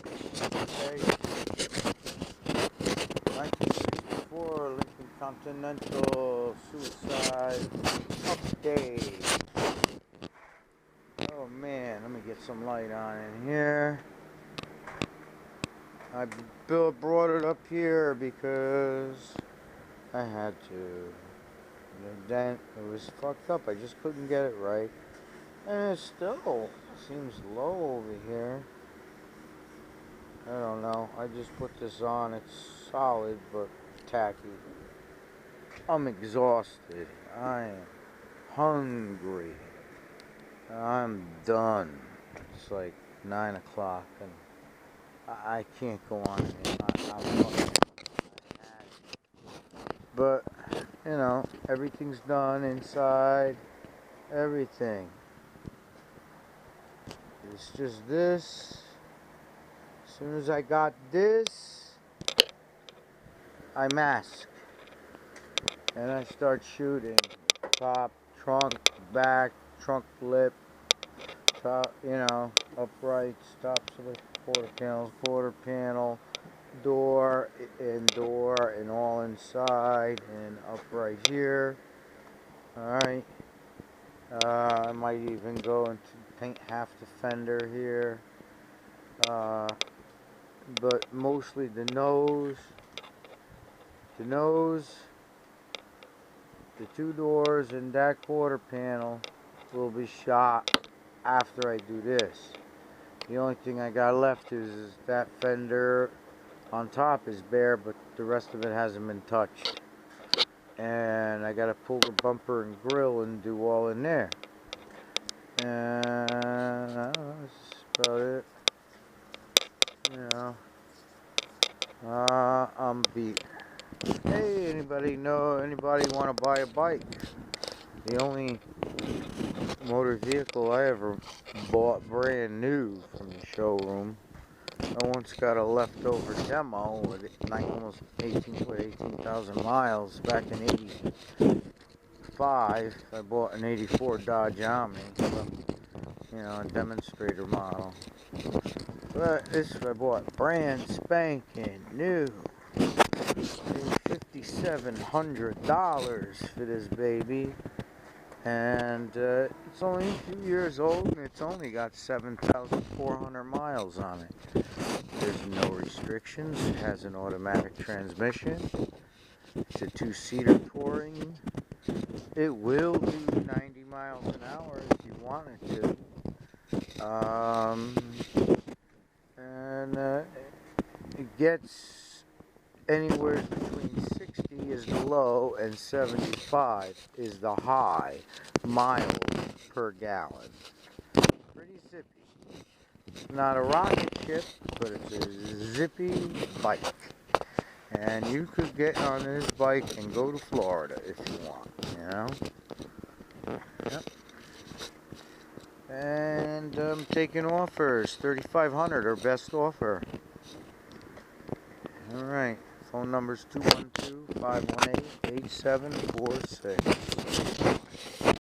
Okay. 1964 Lincoln Continental suicide update. Oh man, let me get some light on in here. I brought it up here because I had to. Then it was fucked up. I just couldn't get it right. And it still seems low over here. I don't know. I just put this on. It's solid but tacky. I'm exhausted. I am hungry. I'm done. It's like 9 o'clock and I can't go on anymore. But, you know, everything's done inside. Everything. It's just this. As soon as I got this, I mask. And I start shooting. Top, trunk, back, trunk lip, top, you know, uprights, tops of the quarter panel, door, and all inside, and upright here. Alright. I might even go and paint half the fender here. But mostly the nose, the two doors, and that quarter panel will be shot after I do this. The only thing I got left is that fender on top is bare, but the rest of it hasn't been touched. And I gotta pull the bumper and grill and do all in there. And I don't know, that's about it. You know, I'm beat. Hey, anybody want to buy a bike? The only motor vehicle I ever bought brand new from the showroom. I once got a leftover demo with almost 18,000 miles back in '85. I bought an '84 Dodge Omni, you know, a demonstrator model. But this I bought brand spanking new. $5,700 for this baby. And it's only a few years old, and it's only got 7,400 miles on it. There's no restrictions. It has an automatic transmission. It's a two-seater touring. It will do 90 miles an hour if you want it to. And it gets anywhere between 60 is the low and 75 is the high miles per gallon. Pretty zippy. It's not a rocket ship, but it's a zippy bike. And you could get on this bike and go to Florida if you want, you know? Yep. And I'm taking offers. $3,500, our best offer. Alright. Phone number's 212-518-8746.